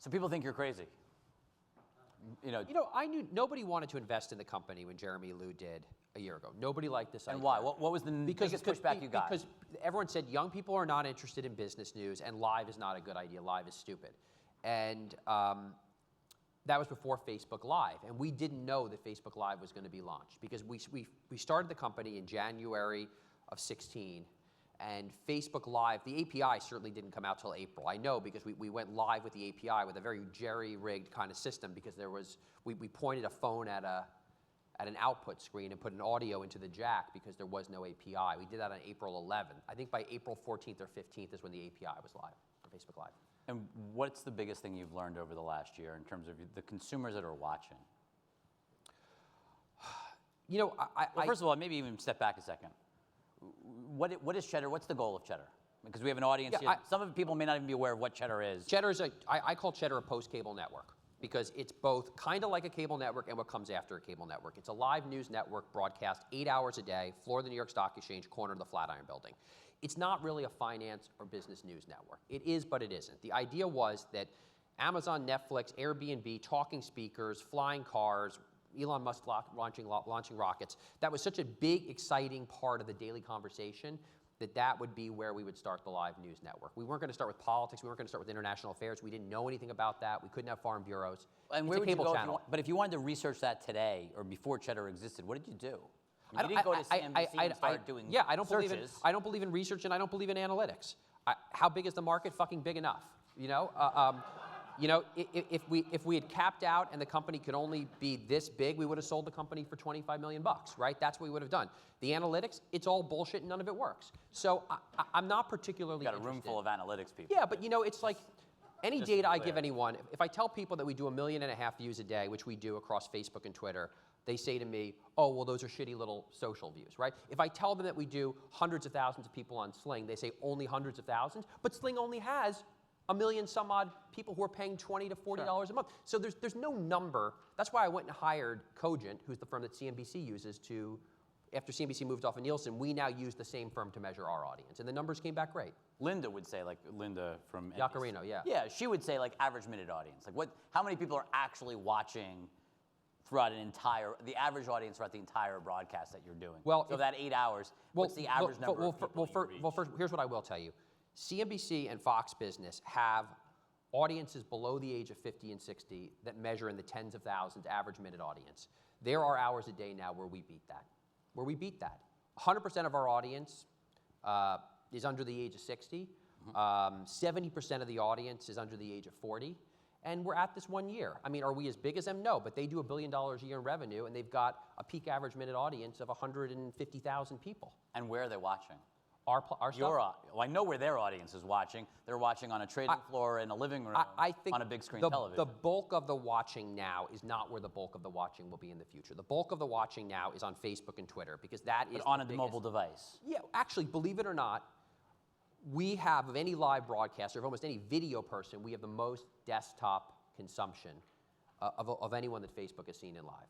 So people think you're crazy. I knew nobody wanted to invest in the company when Jeremy Liu did a year ago. Nobody liked this idea. And why? What was the biggest pushback you got? Because everyone said young people are not interested in business news, and live is not a good idea. Live is stupid. And that was before Facebook Live. And we didn't know that Facebook Live was going to be launched because we started the company in January of 16. And Facebook Live, the API certainly didn't come out till April. I know because we went live with the API with a very jerry-rigged kind of system because we pointed a phone at an output screen and put an audio into the jack because there was no API. We did that on April 11th. I think by April 14th or 15th is when the API was live for Facebook Live. And what's the biggest thing you've learned over the last year in terms of the consumers that are watching? First of all, maybe even step back a second. What is Cheddar? What's the goal of Cheddar? Because we have an audience here. Some of the people may not even be aware of what Cheddar is. Cheddar is I call Cheddar a post-cable network because it's both kind of like a cable network and what comes after a cable network. It's a live news network broadcast 8 hours a day, floor of the New York Stock Exchange, corner of the Flatiron Building. It's not really a finance or business news network. It is, but it isn't. The idea was that Amazon, Netflix, Airbnb, talking speakers, flying cars, Elon Musk launching rockets. That was such a big, exciting part of the daily conversation that would be where we would start the live news network. We weren't going to start with politics. We weren't going to start with international affairs. We didn't know anything about that. We couldn't have foreign bureaus. And where would you go? But if you wanted to research that today or before Cheddar existed, what did you do? You didn't go to CNBC and start doing searches. I don't believe in research and I don't believe in analytics. How big is the market? Fucking big enough. If we had capped out and the company could only be this big, we would have sold the company for $25 million, right? That's what we would have done. The analytics, it's all bullshit and none of it works. So I'm not particularly interested. Got a room full of analytics people. Yeah, but it's like any data I give anyone, if I tell people that we do 1.5 million views a day, which we do across Facebook and Twitter, they say to me, oh, well, those are shitty little social views, right? If I tell them that we do hundreds of thousands of people on Sling, they say only hundreds of thousands, but Sling only has 1 million some odd people who are paying $20 to $40 a month. So there's no number. That's why I went and hired Cogent, who's the firm that CNBC uses after CNBC moved off of Nielsen, we now use the same firm to measure our audience. And the numbers came back great. Linda would say, Linda from Yaccarino, yeah. Yeah, she would say average minute audience. How many people are actually watching throughout the average audience throughout the entire broadcast that you're doing? Well, so that 8 hours, what's the average number of people first, here's what I will tell you. CNBC and Fox Business have audiences below the age of 50 and 60 that measure in the tens of thousands average minute audience. There are hours a day now where we beat that. 100% of our audience is under the age of 60. 70% of the audience is under the age of 40. And we're at this 1 year. I mean, are we as big as them? No, but they do $1 billion a year in revenue, and they've got a peak average minute audience of 150,000 people. And where are they watching? Our stuff? I know where their audience is watching. They're watching on a trading floor in a living room I think on a big screen television. The bulk of the watching now is not where the bulk of the watching will be in the future. The bulk of the watching now is on Facebook and Twitter because that is on a mobile device. Yeah, actually, believe it or not, we have, of any live broadcaster, of almost any video person, we have the most desktop consumption of anyone that Facebook has seen in live.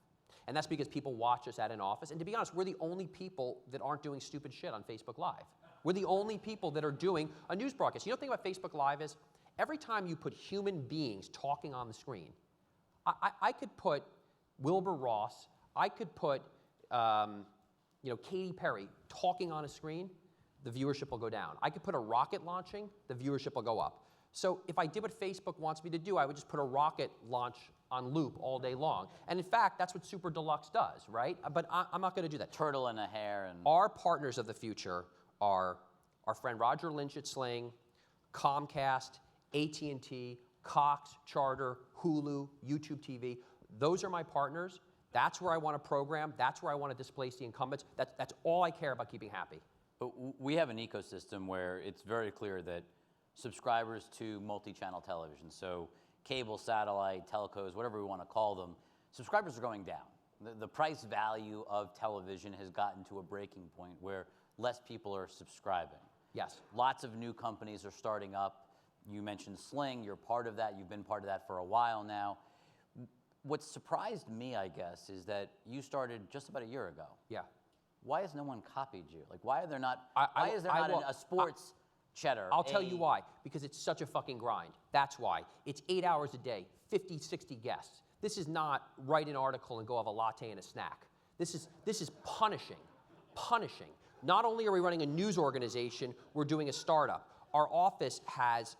And that's because people watch us at an office. And to be honest, we're the only people that aren't doing stupid shit on Facebook Live. We're the only people that are doing a news broadcast. You know the thing about Facebook Live is every time you put human beings talking on the screen, I could put Wilbur Ross, I could put Katy Perry talking on a screen, the viewership will go down. I could put a rocket launching, the viewership will go up. So if I did what Facebook wants me to do, I would just put a rocket launch on loop all day long. And in fact, that's what Super Deluxe does, right? But I'm not going to do that. Turtle and a hare. And our partners of the future are our friend Roger Lynch at Sling, Comcast, AT&T, Cox, Charter, Hulu, YouTube TV. Those are my partners. That's where I want to program. That's where I want to displace the incumbents. That's all I care about keeping happy. But we have an ecosystem where it's very clear that subscribers to multi-channel television, so cable, satellite, telcos, whatever we want to call them, subscribers are going down. The price value of television has gotten to a breaking point where less people are subscribing. Yes. Lots of new companies are starting up. You mentioned Sling. You're part of that. You've been part of that for a while now. What surprised me, I guess, is that you started just about a year ago. Yeah. Why has no one copied you? Why are there not? Why is there not a sports Cheddar. I'll tell you why. Because it's such a fucking grind. That's why. It's 8 hours a day, 50, 60 guests. This is not write an article and go have a latte and a snack. This is punishing. Punishing. Not only are we running a news organization, we're doing a startup. Our office has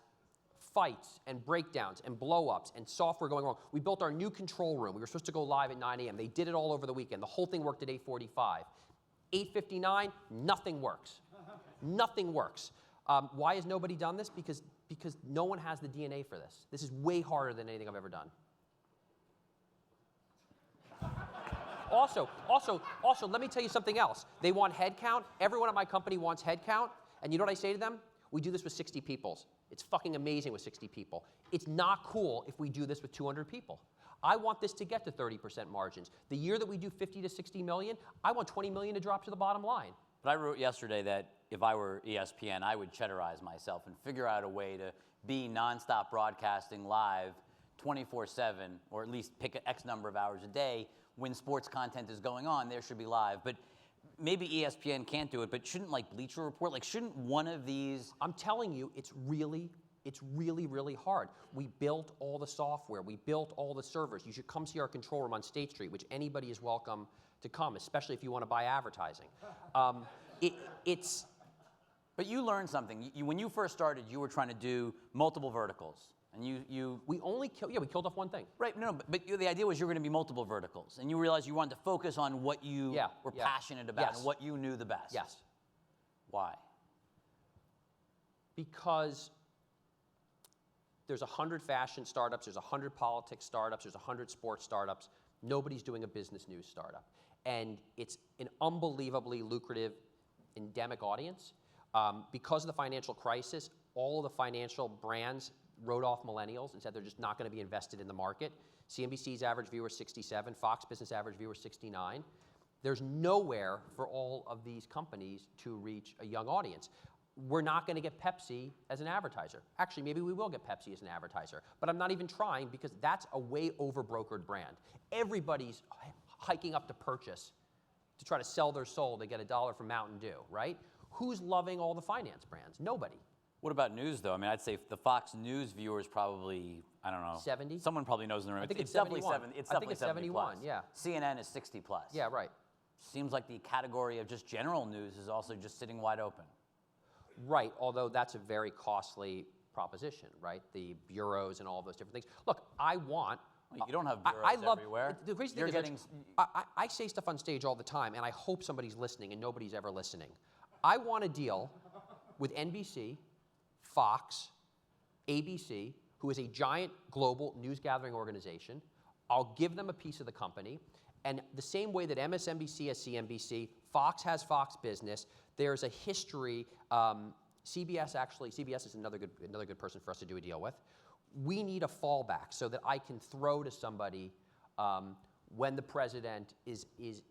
fights and breakdowns and blow-ups and software going wrong. We built our new control room. We were supposed to go live at 9 a.m. They did it all over the weekend. The whole thing worked at 8:45. 8:59, nothing works. Nothing works. Why has nobody done this? Because no one has the DNA for this. This is way harder than anything I've ever done. Also, let me tell you something else. They want headcount. Everyone at my company wants headcount. And you know what I say to them? We do this with 60 people. It's fucking amazing with 60 people. It's not cool if we do this with 200 people. I want this to get to 30% margins. The year that we do 50 to 60 million, I want 20 million to drop to the bottom line. But I wrote yesterday that if I were ESPN, I would cheddarize myself and figure out a way to be nonstop broadcasting live 24/7, or at least pick an X number of hours a day. When sports content is going on, there should be live. But maybe ESPN can't do it, but shouldn't like Bleacher Report, like shouldn't one of these? I'm telling you, it's really, really hard. We built all the software. We built all the servers. You should come see our control room on State Street, which anybody is welcome to come, especially if you want to buy advertising. But you learned something. When you first started, you were trying to do multiple verticals. And we killed off one thing. Right, no, but the idea was you were going to be multiple verticals. And you realized you wanted to focus on what you were passionate about and what you knew the best. Yes. Why? Because there's 100 fashion startups, there's 100 politics startups, there's 100 sports startups. Nobody's doing a business news startup. And it's an unbelievably lucrative, endemic audience. Because of the financial crisis, all of the financial brands wrote off millennials and said they're just not going to be invested in the market. CNBC's average viewer is 67, Fox Business average viewer is 69. There's nowhere for all of these companies to reach a young audience. We're not going to get Pepsi as an advertiser. Actually, maybe we will get Pepsi as an advertiser, but I'm not even trying because that's a way over-brokered brand. Everybody's hiking up to purchase to try to sell their soul to get $1 from Mountain Dew, right? Who's loving all the finance brands? Nobody. What about news, though? I mean, I'd say the Fox News viewers probably, I don't know. 70? Someone probably knows in the room. I think it's definitely 71. It's definitely 71, plus. yeah. CNN is 60 plus. Yeah, right. Seems like the category of just general news is also just sitting wide open. Right, although that's a very costly proposition, right? The bureaus and all those different things. Look, I want... Well, you don't have bureaus everywhere. The crazy thing is, I say stuff on stage all the time, and I hope somebody's listening, and nobody's ever listening. I want a deal with NBC, Fox, ABC, who is a giant global news gathering organization. I'll give them a piece of the company. And the same way that MSNBC has CNBC, Fox has Fox Business, there's a history. CBS is another good person for us to do a deal with. We need a fallback so that I can throw to somebody when the president is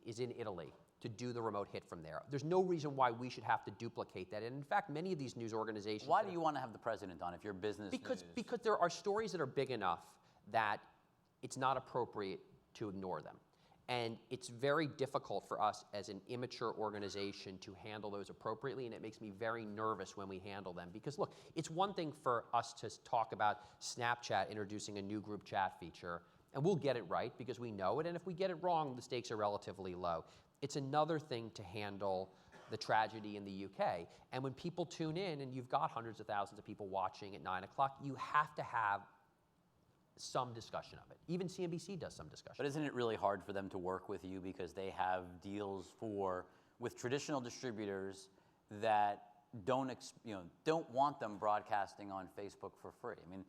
in Italy to do the remote hit from there. There's no reason why we should have to duplicate that. And in fact, many of these news organizations... Why do you want to have the president on if you're business news? Because there are stories that are big enough that it's not appropriate to ignore them. And it's very difficult for us as an immature organization to handle those appropriately, and it makes me very nervous when we handle them. Because look, it's one thing for us to talk about Snapchat introducing a new group chat feature, and we'll get it right because we know it, and if we get it wrong, the stakes are relatively low. It's another thing to handle the tragedy in the UK. And when people tune in and you've got hundreds of thousands of people watching at 9 o'clock, you have to have some discussion of it. Even CNBC does some discussion. But isn't it really hard for them to work with you because they have deals with traditional distributors that don't want them broadcasting on Facebook for free? I mean,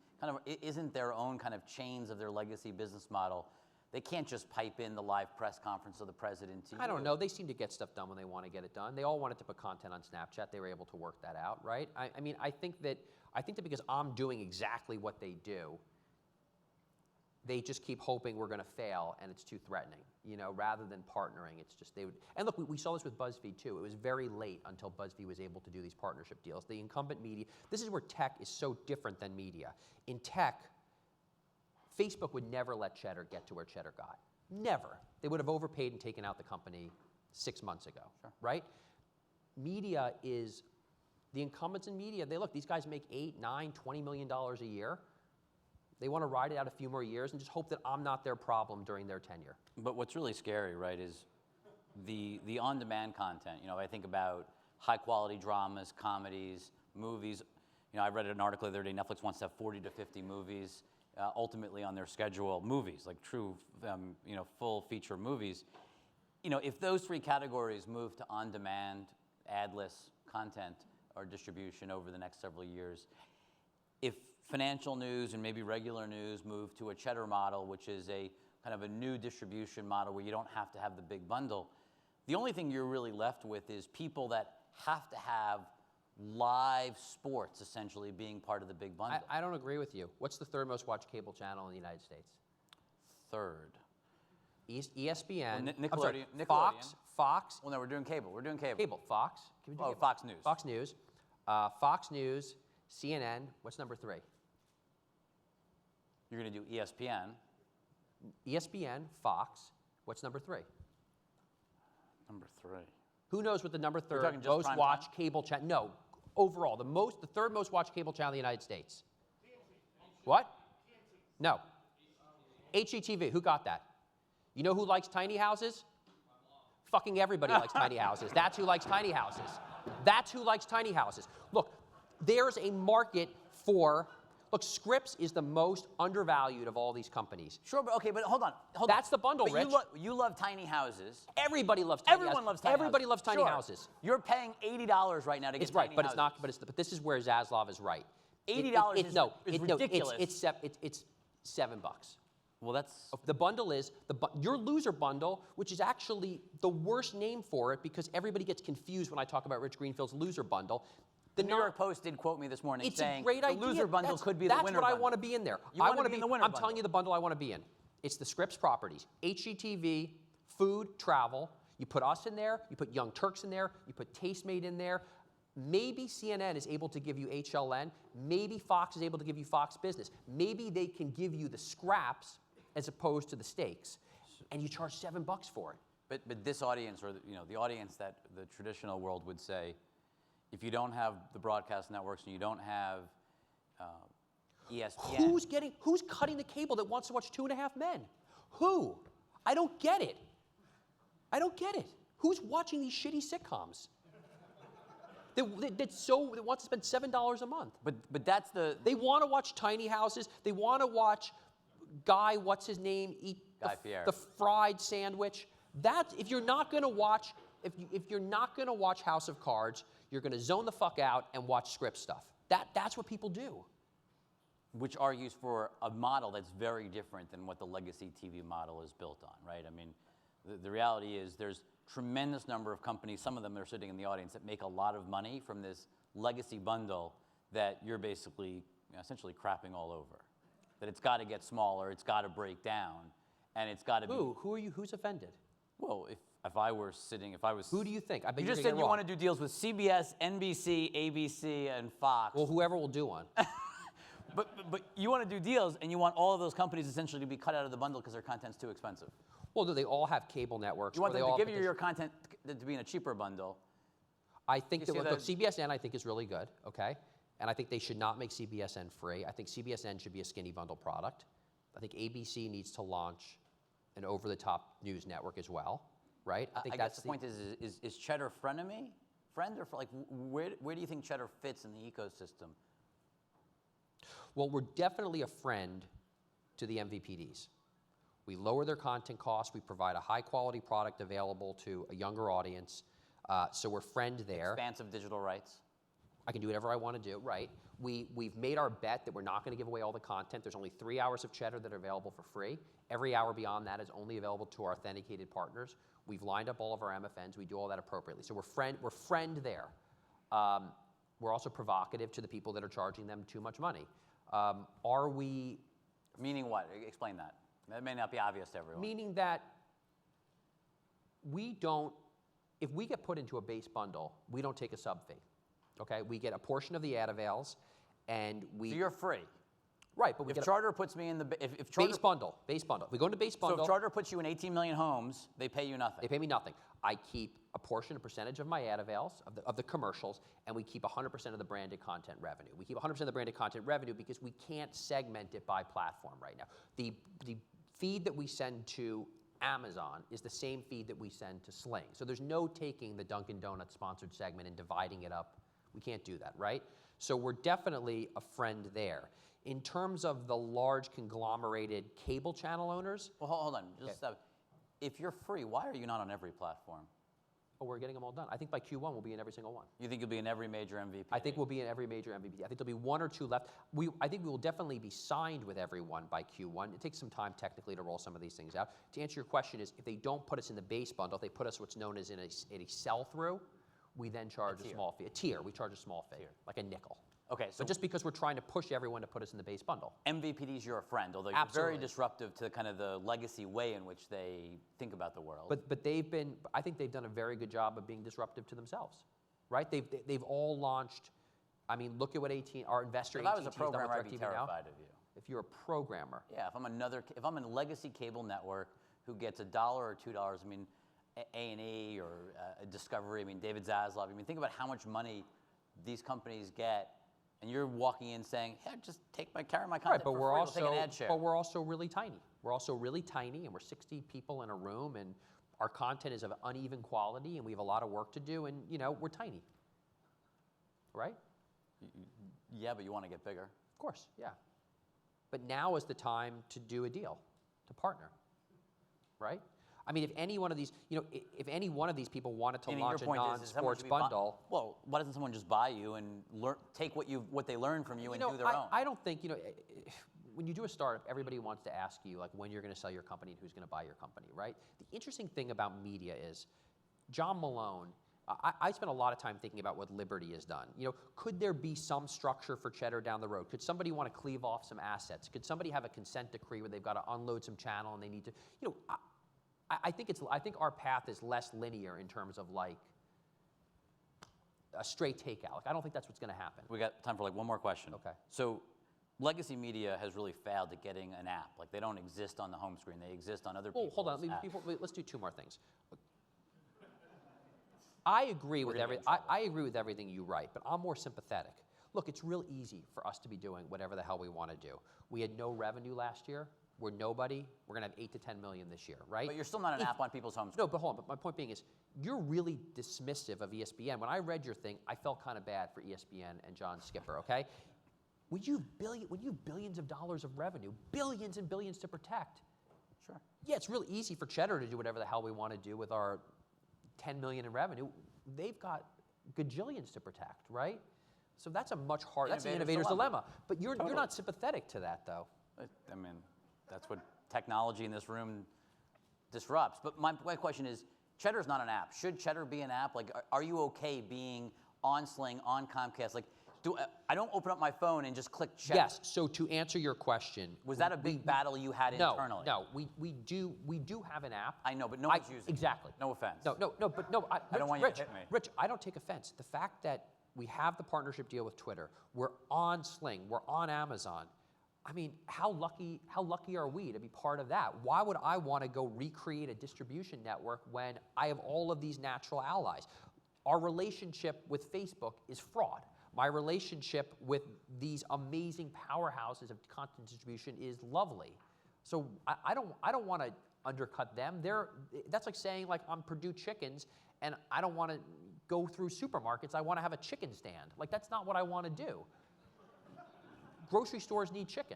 isn't their own kind of chains of their legacy business model? They can't just pipe in the live press conference of the president to you. I don't know. They seem to get stuff done when they want to get it done. They all wanted to put content on Snapchat. They were able to work that out, right? I think that because I'm doing exactly what they do, they just keep hoping we're going to fail, and it's too threatening. Rather than partnering, it's just they would. And look, we saw this with BuzzFeed too. It was very late until BuzzFeed was able to do these partnership deals. The incumbent media. This is where tech is so different than media. In tech, Facebook would never let Cheddar get to where Cheddar got. Never. They would have overpaid and taken out the company 6 months ago, right? Media is The incumbents in media, these guys make $8, $9, $20 million a year. They want to ride it out a few more years and just hope that I'm not their problem during their tenure. But what's really scary, right, is the on-demand content. You know, I think about high-quality dramas, comedies, movies. You know, I read an article the other day, Netflix wants to have 40 to 50 movies ultimately on their schedule, movies, like true, you know, full feature movies. You know, if those three categories move to on-demand, ad-less content or distribution over the next several years, if financial news and maybe regular news move to a Cheddar model, which is a kind of a new distribution model where you don't have to have the big bundle, the only thing you're really left with is people that have to have live sports essentially being part of the big bundle. I don't agree with you. What's the third most watched cable channel in the United States? Third. ESPN. Well, I'm sorry, Nickelodeon. Fox. Well, no, we're doing cable. We're doing cable. Cable. Fox. Can we do Oh, cable? Fox News. Fox News. Fox News, CNN. What's number 3? You're going to do ESPN. ESPN, Fox. What's number 3? Number 3. Who knows what the number talking third just most prime watched time? cable channel? No, overall, the third most watched cable channel in the United States. What? No. HGTV. Who got that? You know who likes tiny houses? Fucking everybody likes tiny houses. That's who likes tiny houses. That's who likes tiny houses. Look, there's a market for. Look, Scripps is the most undervalued of all these companies. Sure, but okay, but hold on. That's the bundle, but Rich. You love tiny houses. Everybody loves tiny houses. Everyone loves tiny houses. Everybody loves tiny Sure. houses. You're paying $80 right now to get It's tiny right, but houses. it's not. But this is where Zaslav is right. $80 is ridiculous. It's $7. Well, that's The bundle is your loser bundle, which is actually the worst name for it because everybody gets confused when I talk about Rich Greenfield's loser bundle. the New York Post did quote me this morning It's saying a great the idea. loser bundle could be the winner That's what I bundle. want to be in there. You wanna be in the winner I'm bundle. telling you the bundle I want to be in. It's the Scripps properties, HGTV, food, travel. You put us in there. You put Young Turks in there. You put Tastemade in there. Maybe CNN is able to give you HLN. Maybe Fox is able to give you Fox Business. Maybe they can give you the scraps as opposed to the steaks, and you charge $7 for it. But this audience, or the audience that the traditional world would say, if you don't have the broadcast networks and you don't have ESPN, Who's cutting the cable that wants to watch 2.5 Men? Who? I don't get it. I don't get it. Who's watching these shitty sitcoms? That wants to spend $7 a month. But that's the They want to watch tiny houses. They want to watch Guy, what's his name, eat Guy Fieri. the fried sandwich. That if you're not going to watch, if you're not going to watch House of Cards, you're going to zone the fuck out and watch Scripps stuff. That's what people do. which argues for a model that's very different than what the legacy TV model is built on, right? I mean, the reality is there's tremendous number of companies, some of them are sitting in the audience, that make a lot of money from this legacy bundle that you're basically essentially crapping all over. That it's got to get smaller, it's got to break down, and it's got to be. Who are you? Who's offended? Well, if I were sitting, if I was. Who do you think? I bet You you're just gonna said get you it want to do deals with CBS, NBC, ABC, and Fox. Well, whoever will do one. But you want to do deals, and you want all of those companies essentially to be cut out of the bundle because their content's too expensive. Well, do they all have cable networks? You want or they them to all give have you your content to be in a cheaper bundle. I think that, You see look, that- CBSN I think is really good, okay? And I think they should not make CBSN free. I think CBSN should be a skinny bundle product. I think ABC needs to launch an over-the-top news network as well, right? I think guess that's the point is Cheddar frenemy? Friend or like where do you think Cheddar fits in the ecosystem? Well, we're definitely a friend to the MVPDs. We lower their content costs. We provide a high-quality product available to a younger audience. So we're friend there. Expansive digital rights. I can do whatever I want to do, right? We've made our bet that we're not going to give away all the content. There's only 3 hours of Cheddar that are available for free. Every hour beyond that is only available to our authenticated partners. We've lined up all of our MFNs. We do all that appropriately. So we're friend there. We're also provocative to the people that are charging them too much money. Are we? Meaning what? Explain that. That may not be obvious to everyone. Meaning that we don't, if we get put into a base bundle, we don't take a sub fee. Okay? We get a portion of the ad avails, and we. So you're free. Right, but we if get Charter puts me in the if Charter, base bundle. If we go into base bundle, so if Charter puts you in 18 million homes, they pay you nothing. they pay me nothing. I keep a percentage of my ad avails, of the commercials, and we keep 100% of the branded content revenue. We keep 100% of the branded content revenue because we can't segment it by platform right now. The feed that we send to Amazon is the same feed that we send to Sling. So there's no taking the Dunkin' Donuts sponsored segment and dividing it up. We can't do that, right? So we're definitely a friend there. In terms of the large conglomerated cable channel owners. Well, hold on. Just if you're free, why are you not on every platform? Oh, we're getting them all done. I think by Q1 we'll be in every single one. You think you'll be in every major MVP? I think we'll be in every major MVPD. I think there'll be one or two left. I think we will definitely be signed with everyone by Q1. It takes some time technically to roll some of these things out. To answer your question is, if they don't put us in the base bundle, if they put us what's known as in a sell-through, we then charge a small fee. A tier. We charge a small fee, like a nickel. Okay, so but just because we're trying to push everyone to put us in the base bundle. MVPDs, you're a friend, although you're very disruptive to kind of the legacy way in which they think about the world. But I think they've done a very good job of being disruptive to themselves, right? They've all launched. I mean, look at what our investor. If I was a programmer, I'd be terrified of you. If you're a programmer. Yeah, if I'm a legacy cable network who gets $1 or $2, I mean, A&E or Discovery, I mean, David Zaslav, I mean, think about how much money these companies get. And you're walking in saying, "Yeah, just carry my content right, but for we're free, also, we'll take an ad share." But we're also really tiny. We're also really tiny, and we're 60 people in a room, and our content is of uneven quality, and we have a lot of work to do, and we're tiny. Right? Yeah, but you want to get bigger. Of course, yeah. But now is the time to do a deal, to partner. Right? I mean, if any one of these, if any one of these people wanted to launch a non-sports bundle, well, why doesn't someone just buy you and take what they learn from you and do their own? I don't think when you do a startup, everybody wants to ask you like when you're going to sell your company and who's going to buy your company, right? The interesting thing about media is, John Malone. I spent a lot of time thinking about what Liberty has done. Could there be some structure for Cheddar down the road? Could somebody want to cleave off some assets? Could somebody have a consent decree where they've got to unload some channel and they need to, I think our path is less linear in terms of like a straight takeout. Like, I don't think that's what's going to happen. We got time for like one more question. Okay. So, legacy media has really failed at getting an app. Like, they don't exist on the home screen. They exist on other people's hold on. apps. Let's do two more things. I agree with everything you write, but I'm more sympathetic. Look, it's real easy for us to be doing whatever the hell we want to do. We had no revenue last year. We're nobody. We're going to have 8 to 10 million this year, right? But you're still not an app on people's home screens. No, but hold on. But my point being is, you're really dismissive of ESPN. When I read your thing, I felt kind of bad for ESPN and John Skipper, okay? When you have billions of dollars of revenue, billions and billions to protect. Sure. Yeah, it's real easy for Cheddar to do whatever the hell we want to do with our 10 million in revenue. They've got gajillions to protect, right? So that's a much harder, that's the innovator's dilemma. But you're not sympathetic to that, though. I mean, that's what technology in this room disrupts. But my question is, Cheddar's not an app. Should Cheddar be an app? Like, are you okay being on Sling, on Comcast? Like, I don't open up my phone and just click Cheddar. Yes. So to answer your question, was that a big battle you had internally? No. We do have an app. I know, but no one's using it. Exactly. No offense. No. But no. I don't want you to hit me. Rich, I don't take offense. The fact that we have the partnership deal with Twitter, we're on Sling, we're on Amazon. I mean, how lucky are we to be part of that? Why would I want to go recreate a distribution network when I have all of these natural allies? Our relationship with Facebook is fraud. My relationship with these amazing powerhouses of content distribution is lovely. So I don't want to undercut them. That's like saying like I'm Purdue Chickens and I don't want to go through supermarkets. I want to have a chicken stand. Like that's not what I want to do. Grocery stores need chicken,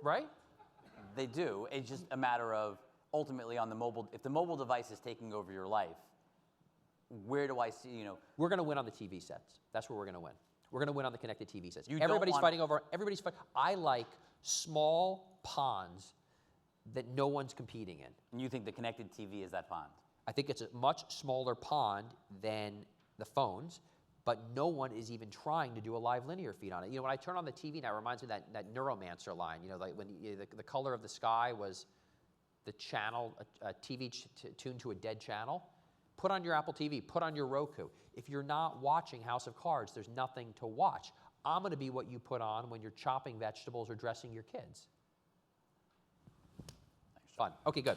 right? They do. It's just a matter of ultimately on the mobile. If the mobile device is taking over your life, where do I see? We're going to win on the TV sets. That's where we're going to win. We're going to win on the connected TV sets. Everybody's fighting. I like small ponds that no one's competing in. And you think the connected TV is that pond? I think it's a much smaller pond than the phones, but no one is even trying to do a live linear feed on it. When I turn on the TV now, it reminds me of that Neuromancer line. Like when the color of the sky was the channel, a TV tuned to a dead channel. Put on your Apple TV, put on your Roku. If you're not watching House of Cards, there's nothing to watch. I'm going to be what you put on when you're chopping vegetables or dressing your kids. Thanks, Jon. Fun. Okay, good.